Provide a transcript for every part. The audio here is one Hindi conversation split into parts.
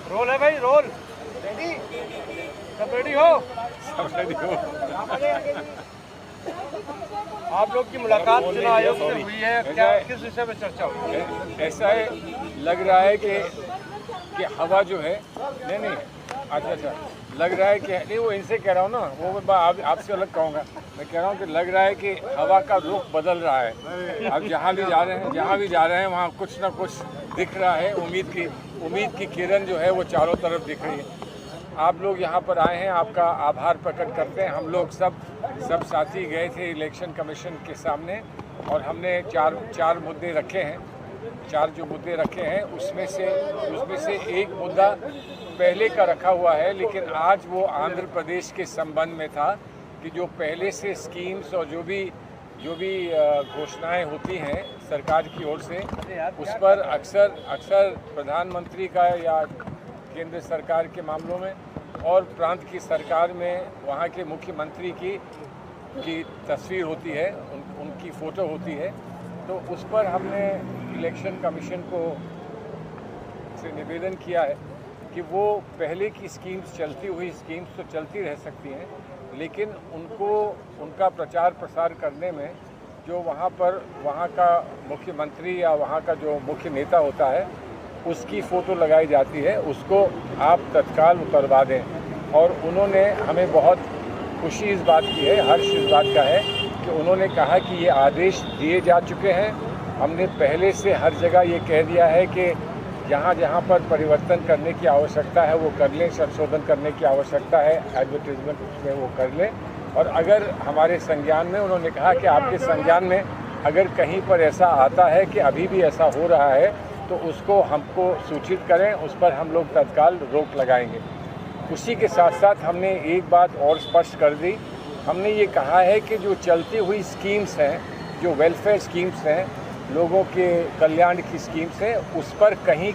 रोल है भाई, रोल रेडी, सब रेडी हो? सब रेडी हो। आप लोग की मुलाकात चुनाव आयोग से हुई है, क्या किस विषय में चर्चा हुई? ऐसा है, लग रहा है कि हवा जो है, नहीं अच्छा लग रहा है कि नहीं, वो इनसे कह रहा हूँ ना, वो आपसे अलग कहूँगा। मैं कह रहा हूँ कि लग रहा है कि हवा का रुख बदल रहा है। अब जहाँ भी जा रहे हैं वहाँ कुछ ना कुछ दिख रहा है। उम्मीद की किरण जो है वो चारों तरफ दिख रही है। आप लोग यहाँ पर आए हैं, आपका आभार प्रकट करते हैं। हम लोग सब साथी गए थे इलेक्शन कमीशन के सामने और हमने चार मुद्दे रखे हैं। चार जो मुद्दे रखे हैं उसमें से एक मुद्दा पहले का रखा हुआ है, लेकिन आज वो आंध्र प्रदेश के संबंध में था कि जो पहले से स्कीम्स और जो भी घोषणाएं होती हैं सरकार की ओर से, उस पर अक्सर प्रधानमंत्री का या केंद्र सरकार के मामलों में और प्रांत की सरकार में वहाँ के मुख्यमंत्री की तस्वीर होती है, उनकी फ़ोटो होती है। तो उस पर हमने इलेक्शन कमीशन को से निवेदन किया है कि वो पहले की चलती हुई स्कीम्स तो चलती रह सकती हैं, लेकिन उनका प्रचार प्रसार करने में जो वहाँ का मुख्यमंत्री या वहाँ का जो मुख्य नेता होता है उसकी फ़ोटो लगाई जाती है, उसको आप तत्काल उतरवा दें। और उन्होंने हमें बहुत खुशी इस बात की है, हर्ष इस बात का है कि उन्होंने कहा कि ये आदेश दिए जा चुके हैं। हमने पहले से हर जगह ये कह दिया है कि जहाँ पर परिवर्तन करने की आवश्यकता है वो कर लें, संशोधन करने की आवश्यकता है एडवर्टीजमेंट उसमें वो कर लें। और अगर हमारे संज्ञान में, उन्होंने कहा कि आपके संज्ञान में अगर कहीं पर ऐसा आता है कि अभी भी ऐसा हो रहा है तो उसको हमको सूचित करें, उस पर हम लोग तत्काल रोक लगाएंगे। उसी के साथ साथ हमने एक बात और स्पष्ट कर दी। हमने ये कहा है कि जो चलती हुई स्कीम्स हैं, जो वेलफेयर स्कीम्स हैं, लोगों के कल्याण की स्कीम्स हैं, उस पर कभी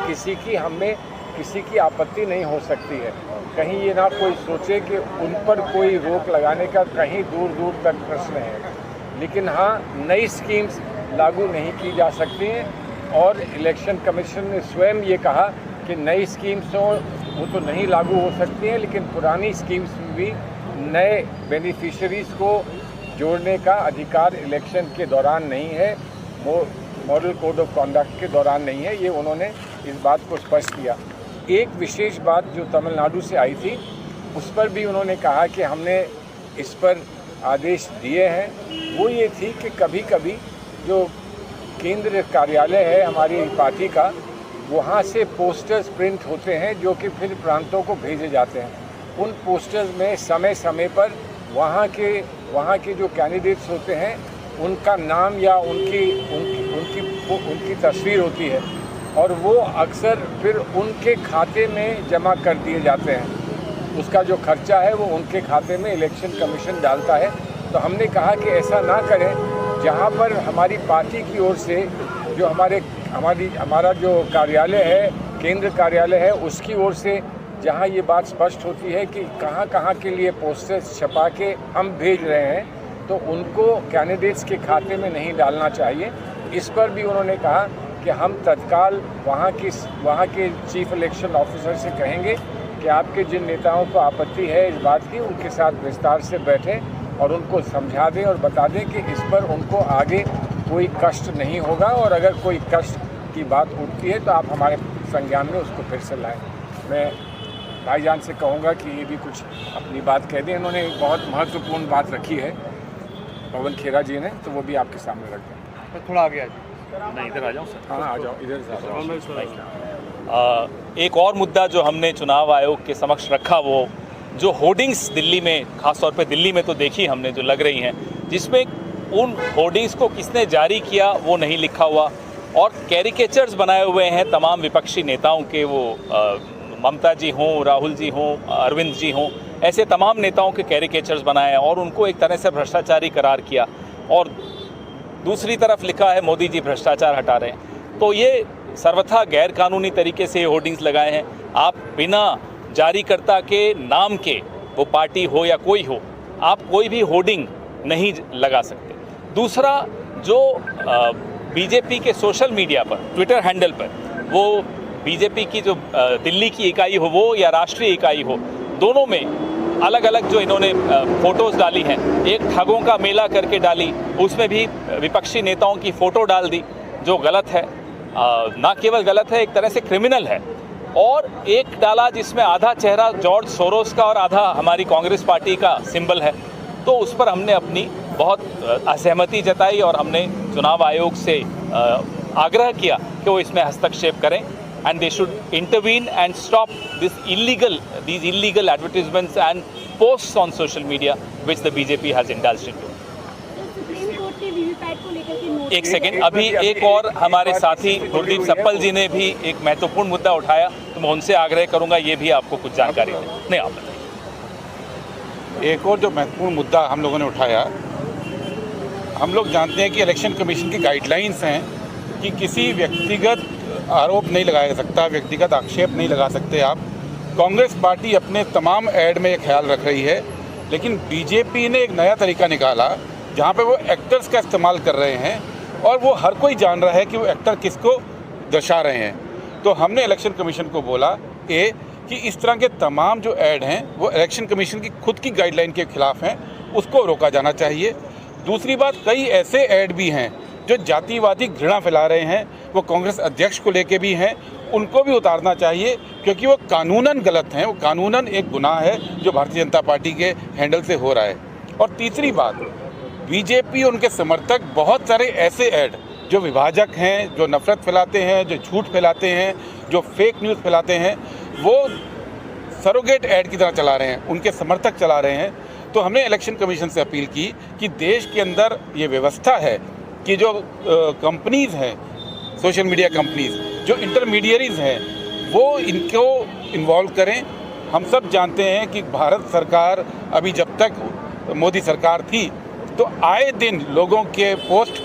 किसी की आपत्ति नहीं हो सकती है। कहीं ये ना कोई सोचे कि उन पर कोई रोक लगाने का कहीं दूर तक प्रश्न है। लेकिन हाँ, नई स्कीम्स लागू नहीं की जा सकती हैं और इलेक्शन कमीशन ने स्वयं ये कहा कि नई स्कीम्स वो तो नहीं लागू हो सकती हैं, लेकिन पुरानी स्कीम्स में भी नए बेनिफिशरीज़ को जोड़ने का अधिकार इलेक्शन के दौरान नहीं है, मॉडल कोड ऑफ कॉन्डक्ट के दौरान नहीं है। ये उन्होंने इस बात को स्पष्ट किया। एक विशेष बात जो तमिलनाडु से आई थी उस पर भी उन्होंने कहा कि हमने इस पर आदेश दिए हैं। वो ये थी कि कभी जो केंद्र कार्यालय है हमारी पार्टी का, वहाँ से पोस्टर्स प्रिंट होते हैं जो कि फिर प्रांतों को भेजे जाते हैं। उन पोस्टर्स में समय पर वहाँ के जो कैंडिडेट्स होते हैं उनका नाम या उनकी तस्वीर होती है और वो अक्सर फिर उनके खाते में जमा कर दिए जाते हैं। उसका जो खर्चा है वो उनके खाते में इलेक्शन कमीशन डालता है। तो हमने कहा कि ऐसा ना करें, जहाँ पर हमारी पार्टी की ओर से जो हमारा जो कार्यालय है, केंद्र कार्यालय है, उसकी ओर से जहाँ ये बात स्पष्ट होती है कि कहाँ के लिए पोस्टर्स छपा के हम भेज रहे हैं, तो उनको कैंडिडेट्स के खाते में नहीं डालना चाहिए। इस पर भी उन्होंने कहा कि हम तत्काल वहाँ के चीफ इलेक्शन ऑफिसर से कहेंगे कि आपके जिन नेताओं को आपत्ति है इस बात की, उनके साथ विस्तार से बैठें और उनको समझा दें और बता दें कि इस पर उनको आगे कोई कष्ट नहीं होगा और अगर कोई कष्ट की बात उठती है तो आप हमारे संज्ञान में उसको फिर से लाएँ। मैं भाईजान से कहूँगा कि ये भी कुछ अपनी बात कह दें। इन्होंने एक बहुत महत्वपूर्ण बात रखी है पवन खेरा जी ने, तो वो भी आपके सामने रख दें। तो थोड़ा आगे आ जाओ। नहीं, इधर आ जाऊँ सर। हाँ, आ जाओ, इधर से आ जाओ। एक और मुद्दा जो हमने चुनाव आयोग के समक्ष रखा, वो जो होर्डिंग्स दिल्ली में, खासतौर पे दिल्ली में तो देखी हमने, जो लग रही हैं, जिसमें उन होर्डिंग्स को किसने जारी किया वो नहीं लिखा हुआ और कैरिकेचर्स बनाए हुए हैं तमाम विपक्षी नेताओं के। वो ममता जी हों, राहुल जी हों, अरविंद जी हों, ऐसे तमाम नेताओं के कैरिकेचर्स बनाए और उनको एक तरह से भ्रष्टाचारी करार किया और दूसरी तरफ लिखा है मोदी जी भ्रष्टाचार हटा रहे हैं। तो ये सर्वथा गैर कानूनी तरीके से होर्डिंग्स लगाए हैं। आप बिना जारीकर्ता के नाम के, वो पार्टी हो या कोई हो, आप कोई भी होर्डिंग नहीं लगा सकते। दूसरा, जो बीजेपी के सोशल मीडिया पर, ट्विटर हैंडल पर वो बीजेपी की जो दिल्ली की इकाई हो वो या राष्ट्रीय इकाई हो, दोनों में अलग अलग जो इन्होंने फ़ोटोज़ डाली हैं। एक ठगों का मेला करके डाली, उसमें भी विपक्षी नेताओं की फ़ोटो डाल दी, जो गलत है, ना केवल गलत है, एक तरह से क्रिमिनल है। और एक डाला जिसमें आधा चेहरा जॉर्ज सोरोस का और आधा हमारी कांग्रेस पार्टी का सिंबल है। तो उस पर हमने अपनी बहुत असहमति जताई और हमने चुनाव आयोग से आग्रह किया कि वो इसमें हस्तक्षेप करें and they should intervene and stop these illegal advertisements and posts on social media which the BJP has indulged into. Supreme court के वीवीपैट को लेकर के नोटिस। एक सेकेंड, अभी एक और हमारे साथी गुरदीप सप्पल जी ने भी एक महत्वपूर्ण मुद्दा उठाया, तो मैं उनसे आग्रह करूंगा ये भी आपको कुछ जानकारी दें। नहीं, आप बताइए। एक और जो महत्वपूर्ण मुद्दा हम लोगों ने उठाया, हम लोग जानते हैं कि इलेक्शन कमीशन की गाइडलाइंस हैं कि किसी व्यक्तिगत आरोप नहीं लगाया जा सकता, व्यक्तिगत आक्षेप नहीं लगा सकते आप। कांग्रेस पार्टी अपने तमाम ऐड में ये ख्याल रख रही है, लेकिन बीजेपी ने एक नया तरीका निकाला जहाँ पे वो एक्टर्स का इस्तेमाल कर रहे हैं और वो हर कोई जान रहा है कि वो एक्टर किसको दर्शा रहे हैं। तो हमने इलेक्शन कमीशन को बोला कि इस तरह के तमाम जो ऐड हैं वो इलेक्शन कमीशन की खुद की गाइडलाइन के खिलाफ हैं, उसको रोका जाना चाहिए। दूसरी बात, कई ऐसे ऐड भी हैं जो जातिवादी घृणा फैला रहे हैं, वो कांग्रेस अध्यक्ष को लेके भी हैं, उनको भी उतारना चाहिए क्योंकि वो कानूनन गलत हैं, वो कानूनन एक गुनाह है जो भारतीय जनता पार्टी के हैंडल से हो रहा है। और तीसरी बात, बीजेपी उनके समर्थक बहुत सारे ऐसे ऐड जो विभाजक हैं, जो नफरत फैलाते हैं, जो झूठ फैलाते हैं, जो फेक न्यूज़ फैलाते हैं, वो सरोगेट ऐड की तरह चला रहे हैं, उनके समर्थक चला रहे हैं। तो हमने इलेक्शन कमीशन से अपील की कि देश के अंदर ये व्यवस्था है कि जो कंपनीज़ हैं, सोशल मीडिया कंपनीज़, जो इंटरमीडियरीज़ हैं, वो इनको इन्वॉल्व करें। हम सब जानते हैं कि भारत सरकार अभी जब तक मोदी सरकार थी तो आए दिन लोगों के पोस्ट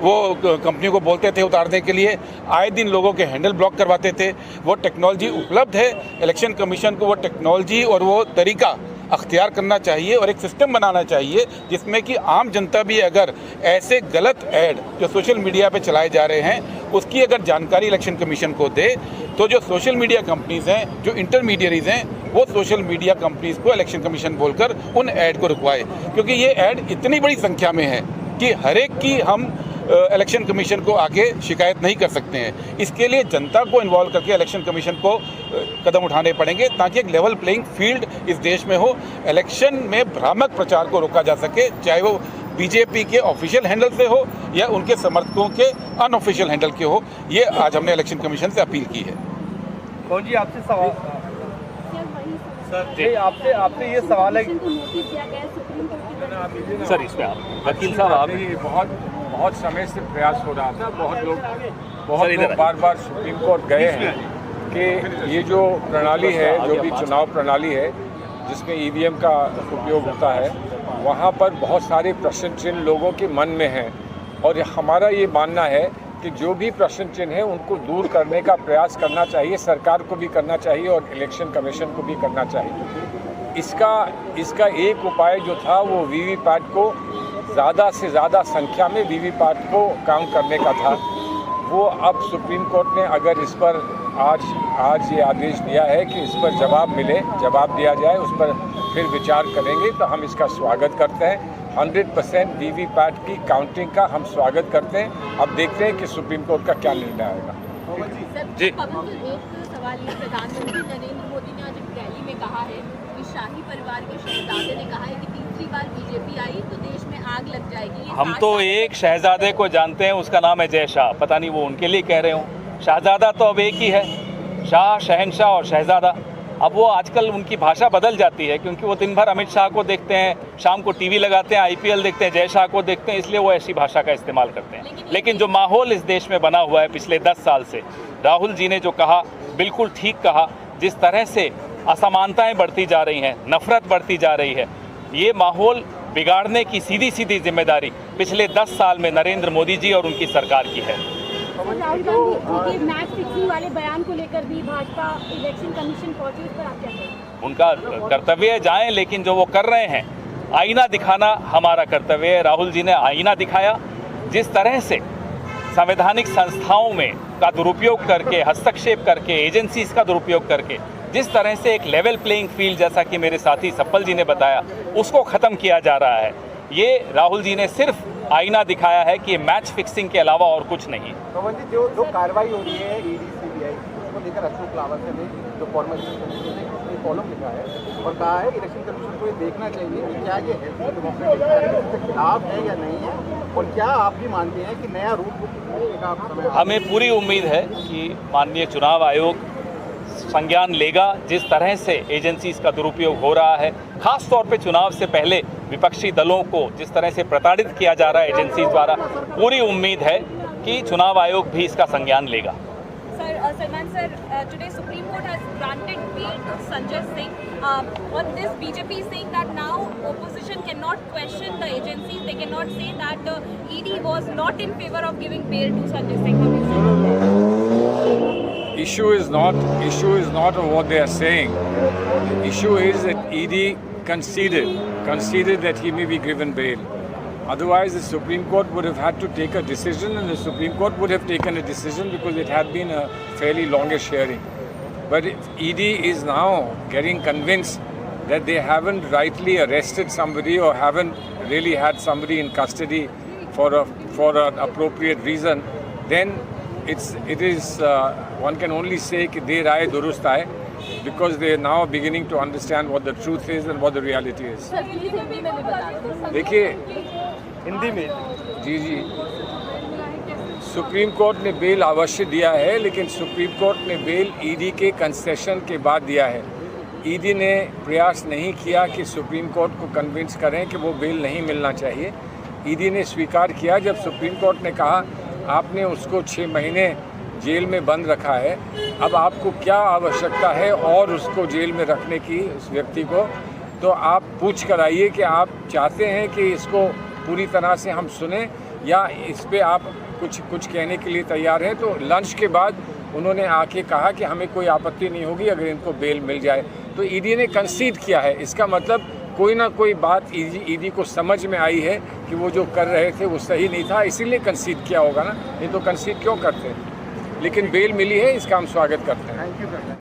वो कंपनियों को बोलते थे उतारने के लिए, आए दिन लोगों के हैंडल ब्लॉक करवाते थे। वो टेक्नोलॉजी उपलब्ध है, इलेक्शन कमीशन को वो टेक्नोलॉजी और वो तरीका अख्तियार करना चाहिए और एक सिस्टम बनाना चाहिए जिसमें कि आम जनता भी अगर ऐसे गलत ऐड जो सोशल मीडिया पे चलाए जा रहे हैं उसकी अगर जानकारी इलेक्शन कमीशन को दे, तो जो सोशल मीडिया कंपनीज़ हैं, जो इंटरमीडियरीज़ हैं, वो सोशल मीडिया कंपनीज़ को इलेक्शन कमीशन बोलकर उन ऐड को रुकवाए। क्योंकि ये ऐड इतनी बड़ी संख्या में है कि हर एक की हम इलेक्शन कमीशन को आगे शिकायत नहीं कर सकते हैं। इसके लिए जनता को इन्वॉल्व करके इलेक्शन कमीशन को कदम उठाने पड़ेंगे ताकि एक लेवल प्लेइंग फील्ड इस देश में हो, इलेक्शन में भ्रामक प्रचार को रोका जा सके, चाहे वो बीजेपी के ऑफिशियल हैंडल से हो या उनके समर्थकों के अनऑफिशियल हैंडल के हो। ये आज हमने इलेक्शन कमीशन से अपील की है। कौन जी आपसे सवाल सर, आपसे ये सवाल है सर, इसमें आप वकील साहब, आप बहुत समय से प्रयास हो रहा था, बहुत लोग बार बार सुप्रीम कोर्ट गए हैं कि ये जो प्रणाली है, जो भी चुनाव प्रणाली है जिसमें ईवीएम का उपयोग होता है, वहाँ पर बहुत सारे प्रश्न चिन्ह लोगों के मन में हैं और हमारा ये मानना है कि जो भी प्रश्न चिन्ह है उनको दूर करने का प्रयास करना चाहिए, सरकार को भी करना चाहिए और इलेक्शन कमीशन को भी करना चाहिए। इसका एक उपाय जो था वो वीवीपैट को ज़्यादा से ज़्यादा संख्या में वीवीपैट को काउंट करने का था। वो अब सुप्रीम कोर्ट ने अगर इस पर आज ये आदेश दिया है कि इस पर जवाब दिया जाए, उस पर फिर विचार करेंगे, तो हम इसका स्वागत करते हैं। 100% वीवीपैट की काउंटिंग का हम स्वागत करते हैं। अब देखते हैं कि सुप्रीम कोर्ट का क्या निर्णय आएगा। जी, एक सवाल ये, प्रधानमंत्री नरेंद्र मोदी ने आज एक रैली में कहा है कि शाही परिवार के शहजादे ने कहा है कि तीसरी बार बीजेपी आई तो देश में आग लग जाएगी। हम तो एक शहजादे को जानते हैं, उसका नाम है जय शाह। पता नहीं वो उनके लिए कह रहे हो। शहजादा तो अब एक ही है, शाह, शहनशाह और शहजादा। अब वो आजकल उनकी भाषा बदल जाती है क्योंकि वो दिन भर अमित शाह को देखते हैं, शाम को टीवी लगाते हैं, आईपीएल देखते हैं, जय शाह को देखते हैं, इसलिए वो ऐसी भाषा का इस्तेमाल करते हैं। लेकिन जो माहौल इस देश में बना हुआ है पिछले 10 साल से, राहुल जी ने जो कहा बिल्कुल ठीक कहा। जिस तरह से असमानताएं बढ़ती जा रही हैं, नफरत बढ़ती जा रही है, ये माहौल बिगाड़ने की सीधी जिम्मेदारी पिछले 10 साल में नरेंद्र मोदी जी और उनकी सरकार की है। राहुल गांधी के मैच फिक्सिंग वाले बयान को लेकर भी भाजपा इलेक्शन कमीशन पहुंची, उस पर आप क्या कहेंगे? उनका कर्तव्य है, जाएं, लेकिन जो वो कर रहे हैं, आईना दिखाना हमारा कर्तव्य है। राहुल जी ने आईना दिखाया। जिस तरह से संवैधानिक संस्थाओं में का दुरुपयोग करके, हस्तक्षेप करके, एजेंसीज का दुरुपयोग करके जिस तरह से एक लेवल प्लेइंग फील्ड, जैसा कि मेरे साथी सप्पल जी ने बताया, उसको ख़त्म किया जा रहा है। ये राहुल जी ने सिर्फ आईना दिखाया है कि मैच फिक्सिंग के अलावा और कुछ नहीं। पवन जी, जो कार्रवाई हो रही है ईडी सीबीआई उसको लेकर अशोक लावत ने जो फॉर्मल कॉलम लिखा है और कहा है इलेक्शन कमीशन को ये देखना चाहिए कि क्या ये डेमोक्रेटिक के खिलाफ है या नहीं है, और क्या आप भी मानते हैं कि नया रूट का समय? हमें पूरी उम्मीद है कि माननीय चुनाव आयोग संज्ञान लेगा जिस तरह से एजेंसीज का दुरुपयोग हो रहा है, खास तौर पे चुनाव से पहले विपक्षी दलों को जिस तरह से प्रताड़ित किया जा रहा है एजेंसीज द्वारा। पूरी उम्मीद है कि चुनाव आयोग भी इसका संज्ञान लेगा। Salman sir, today Supreme Court has granted bail to Sanjay Singh. On this, BJP is saying that now opposition cannot question the agencies. They cannot say that ED was not in favor of giving bail to Sanjay Singh. How do you say? Issue is not on what they are saying. The issue is that ED conceded that he may be given bail. Otherwise, the Supreme Court would have had to take a decision, and the Supreme Court would have taken a decision because it had been a fairly longish hearing. But ED is now getting convinced that they haven't rightly arrested somebody or haven't really had somebody in custody for an appropriate reason. Then it is one can only say कि देर आए दुरुस्त आए, because they are now beginning to understand what the truth is and what the reality is. देखिए, हिंदी में जी, सुप्रीम कोर्ट ने बेल अवश्य दिया है, लेकिन सुप्रीम कोर्ट ने बेल ईडी के कंसेशन के बाद दिया है। ईडी ने प्रयास नहीं किया कि सुप्रीम कोर्ट को कन्विंस करें कि वो बेल नहीं मिलना चाहिए। ईडी ने स्वीकार किया जब सुप्रीम कोर्ट ने कहा आपने उसको 6 महीने जेल में बंद रखा है, अब आपको क्या आवश्यकता है और उसको जेल में रखने की, उस व्यक्ति को, तो आप पूछ कर आइए कि आप चाहते हैं कि इसको पूरी तरह से हम सुने या इस पे आप कुछ कहने के लिए तैयार हैं। तो लंच के बाद उन्होंने आके कहा कि हमें कोई आपत्ति नहीं होगी अगर इनको बेल मिल जाए। तो ईडी ने कंसीड किया है, इसका मतलब कोई ना कोई बात ईडी को समझ में आई है कि वो जो कर रहे थे वो सही नहीं था, इसीलिए कंसीड किया होगा ना, नहीं तो कंसीड क्यों करते। लेकिन बेल मिली है, इसका हम स्वागत करते हैं। Thank you.